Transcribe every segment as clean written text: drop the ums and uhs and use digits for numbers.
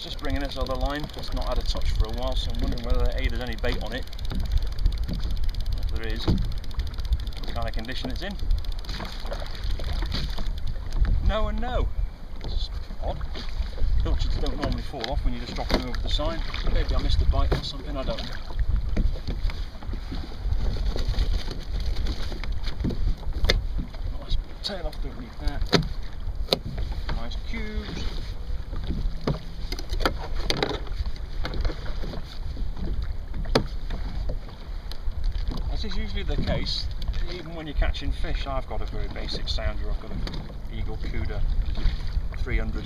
just bringing this other line. It's not had a touch for a while, so I'm wondering whether A, there's any bait on it. If there is, what kind of condition it's in. No and no. It's odd. Pilchards don't normally fall off when you just drop them over the side. Maybe I missed a bite or something, I don't know. Nice tail off underneath that. Nice cubes. As is usually the case, even when you're catching fish, I've got a very basic sounder. I've got an Eagle Cuda 300.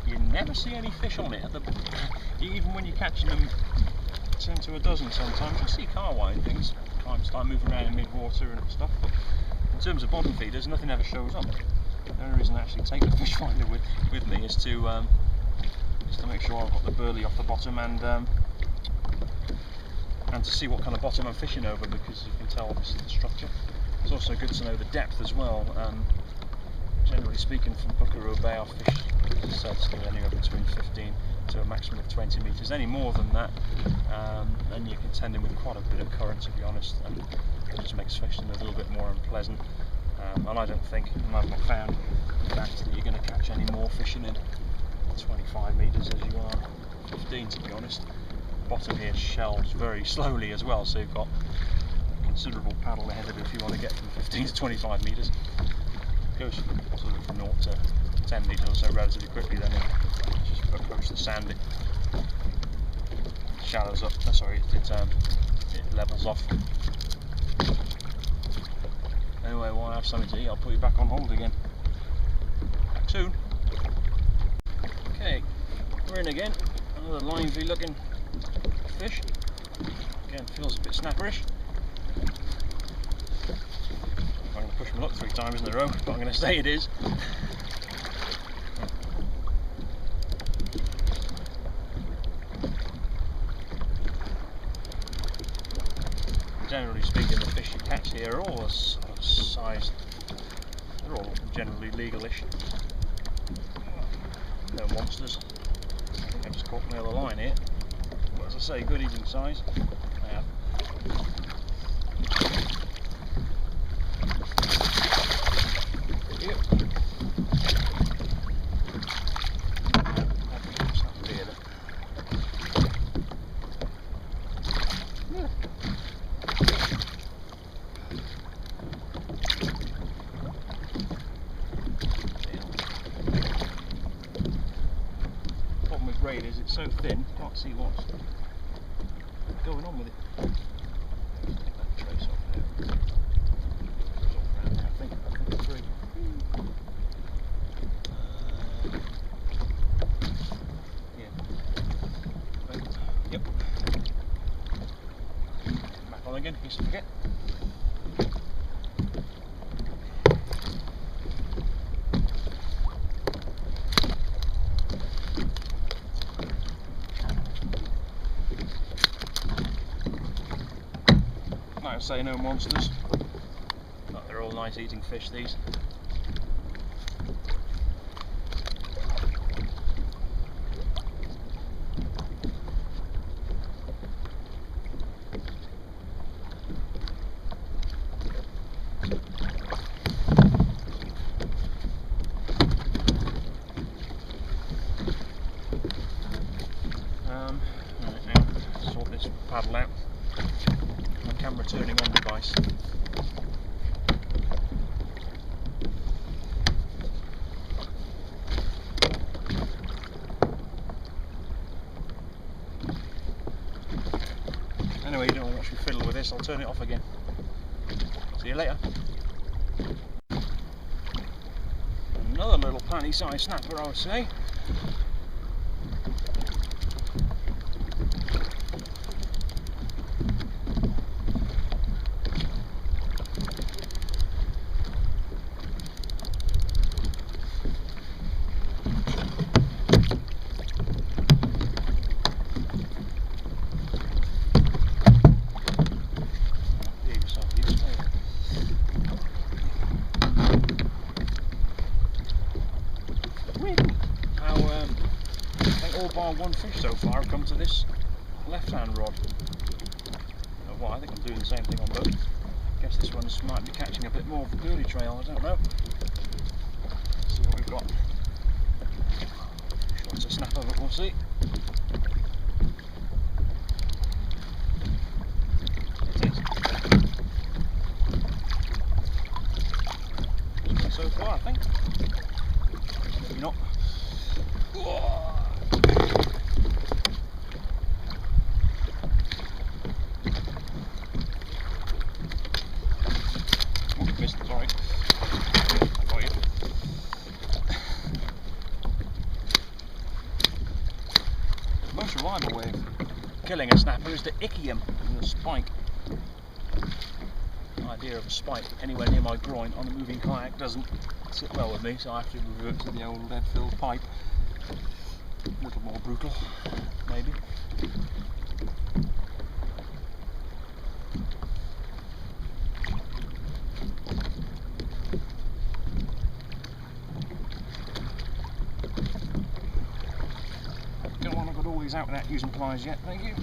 You never see any fish on it. Even when you're catching them 10 to a dozen sometimes, you see carwine and things time to time moving around in mid-water and stuff, but in terms of bottom feeders, nothing ever shows up. The only reason I actually take the fish finder with me is to make sure I've got the burley off the bottom and to see what kind of bottom I'm fishing over, because you can tell obviously the structure. It's also good to know the depth as well. Generally speaking, from Pukerua Bay, I fish, as I said, still anywhere between 15 to a maximum of 20 metres. Any more than that, and you're contending with quite a bit of current, to be honest, and it just makes fishing a little bit more unpleasant. And I don't think, and I've not found, in fact, that you're going to catch any more fishing in 25 metres as you are 15, to be honest. The bottom here shelves very slowly as well, so you've got considerable paddle ahead of you if you want to get from 15 to 25 metres. It goes sort of 0 to 10 metres or so relatively quickly, then it just approach the sand, it shallows up, it levels off. Anyway, while I have something to eat, I'll put you back on hold again. Back soon. Okay, we're in again. Another lively looking fish. Again, feels a bit snapperish. I'm going to push my luck 3 times in a row, but I'm going to say it is. Generally speaking, the fish you catch here are all a sort of size. They're all generally legalish. No monsters. I think I just caught my other line here. But as I say, good eating size. I have. Braid is it's so thin, can't see what's going on with it. Take that trace off there. I think it's free. Yeah. Right. Yep. Back on again, used to forget. Like I say, no monsters, but they're all nice eating fish, these. Right, now sort this paddle out. Camera turning on device. Anyway, you don't want to watch me fiddle with this, I'll turn it off again. See you later. Another little panty-sized snapper, I would say. How all bar one fish so far have come to this left-hand rod. Well, I think I'm doing the same thing on both. Guess this one might be catching a bit more of the burley trail, I don't know. Let's see what we've got. Sure it's a snapper, but we'll see. It is. So far, I think. Maybe not. Missed, sorry. I got you. The most reliable way of killing a snapper is to icky him with a spike. The idea of a spike anywhere near my groin on a moving kayak doesn't sit well with me, so I have to revert to the old lead-filled pipe. A little more brutal, maybe. Don't want to get all these out without using pliers yet, thank you.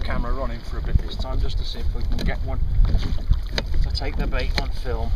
Camera running for a bit this time just to see if we can get one to take the bait on film.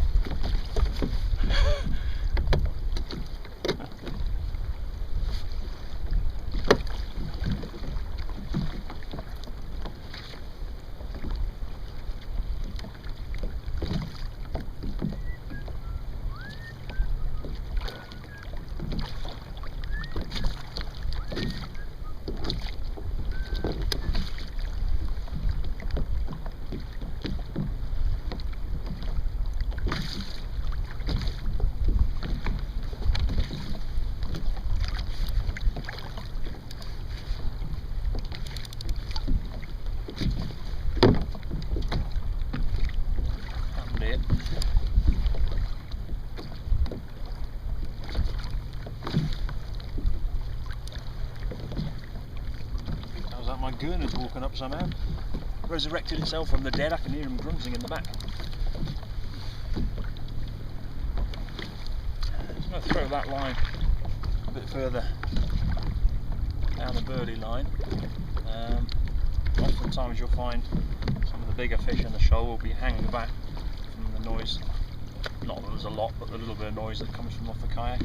My gurner's walking up somehow. Resurrected itself from the dead. I can hear him grunting in the back. Just going to throw that line a bit further down the burley line. Oftentimes you'll find some of the bigger fish in the shoal will be hanging back from the noise. Not that there's a lot, but the little bit of noise that comes from off the kayak.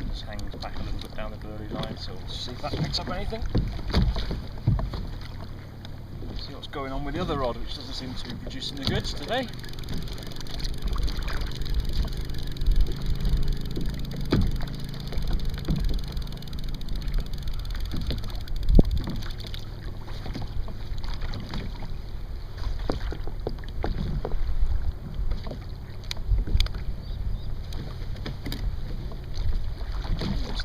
Just hangs back a little bit down the burley line, so we'll see if that picks up anything. See what's going on with the other rod, which doesn't seem to be producing the goods today.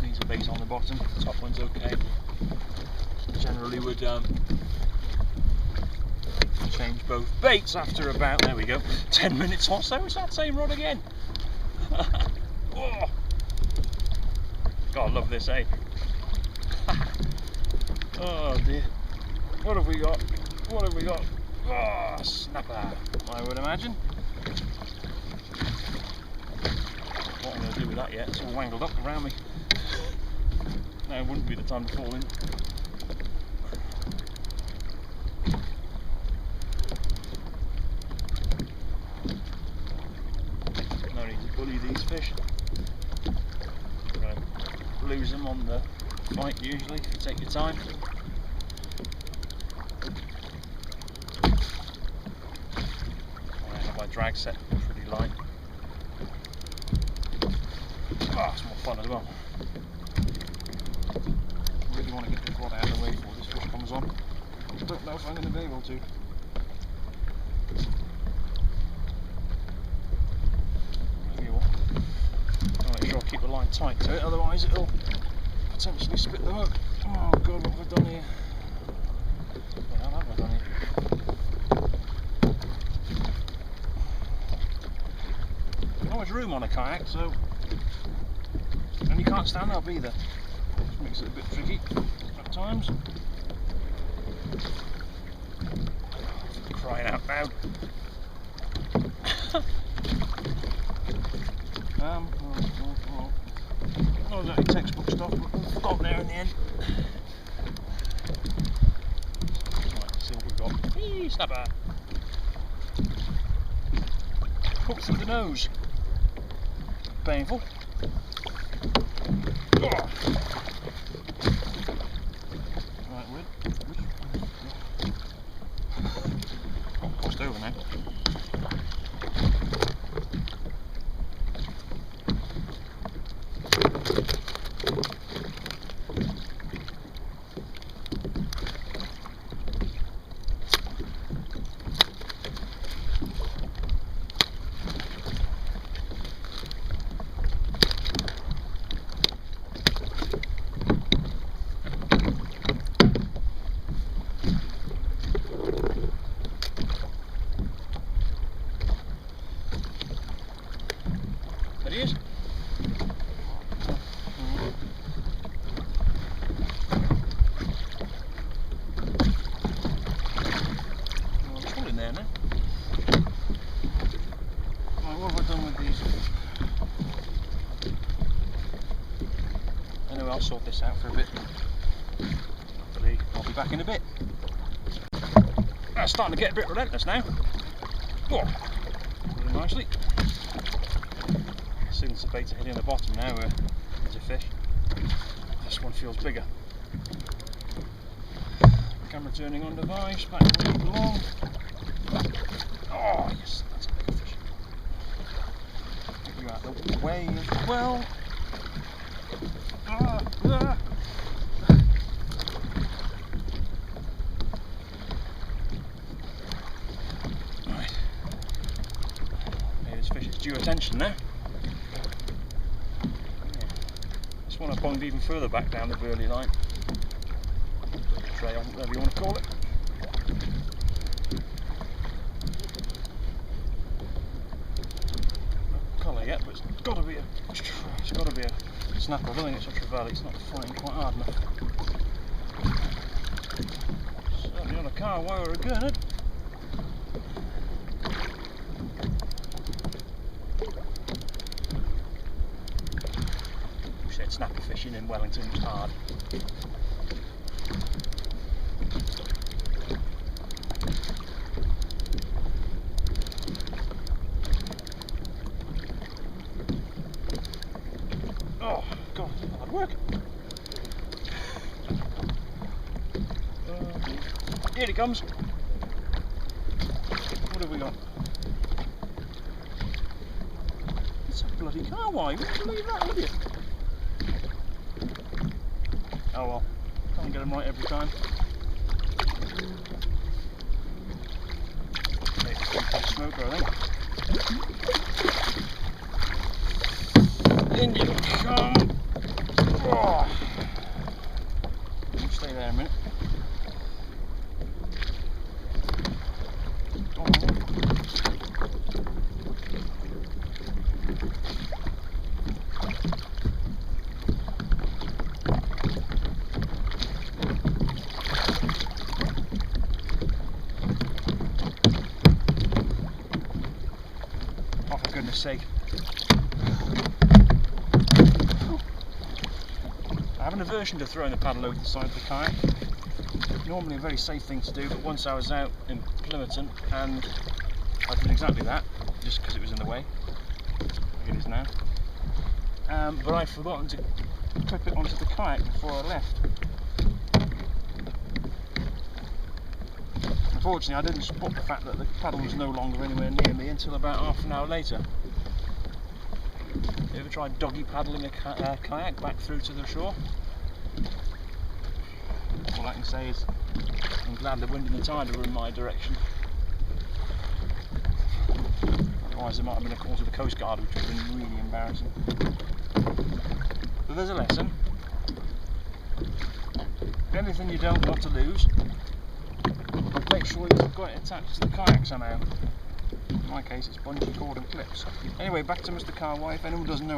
Needs a bait on the bottom, the top one's okay. Generally would change both baits after about, there we go, 10 minutes or so. It's that same rod again. Oh. God, I love this, eh? Oh dear. What have we got? What have we got? Oh, snapper, I would imagine. What I'm going to do with that yet? It's all wangled up around me. Now wouldn't be the time to fall in. No need to bully these fish. You're going to lose them on the bite usually if you take your time. I have my drag set pretty light. Oh, it's more fun as well. Really want to get this rod out of the way before this fish comes on. I don't know if I'm going to be able to. Maybe what? I'll make sure I keep the line tight to it, otherwise it'll potentially split the hook. Oh god, what have I done here? What the hell have I done here? There's not much room on a kayak, so I and you can't stand up either, which makes it a bit tricky at times. For crying out loud. Not exactly textbook stuff, but we've got there in the end. Right, let's see what we've got. Eee, snapper! Hook through the nose. Painful. Oh. Right, oh, crossed over now. There he is. Well, it's all in there now. Right, what have I done with these? Anyway, I'll sort this out for a bit. Hopefully, I'll be back in a bit. That's starting to get a bit relentless now. Oh, really nicely. As soon as the bait's hitting the bottom now, there's a fish. This one feels bigger. Camera turning on device, back where it belongs. Oh yes, that's a big fish. Get you out the way as well. Right. Maybe this fish is due attention now. This one I bunged even further back down the burley line. Trail, whatever you want to call it. No colour yet, but it's got to be a snapper. I don't think it's a trevally. It's not fighting quite hard enough. Certainly on a car wire or a gurnard. Who said snapper fishing in Wellington was hard? Oh God, hard work. Here he comes. What have we got? It's a bloody carway. Would you believe that, would you? Oh well, can't get them right every time. Maybe a smoker, I think. In you come. Oh. You stay there a minute. Oh. Oh, for goodness sake. I have an aversion to throwing the paddle over the side of the kayak. Normally a very safe thing to do, but once I was out in Plymoughton and I did exactly that, just because it was in the way. It is now. But I'd forgotten to clip it onto the kayak before I left. Unfortunately, I didn't spot the fact that the paddle was no longer anywhere near me until about half an hour later. You ever tried doggy paddling a kayak back through to the shore? All I can say is I'm glad the wind and the tide were in my direction. Otherwise there might have been a call to the Coast Guard, which would have been really embarrassing. But there's a lesson. Anything you don't want to lose, make sure you've got it attached to the kayak somehow. In my case it's bungee cord and clips. Anyway, back to Mr. Carway. If anyone doesn't know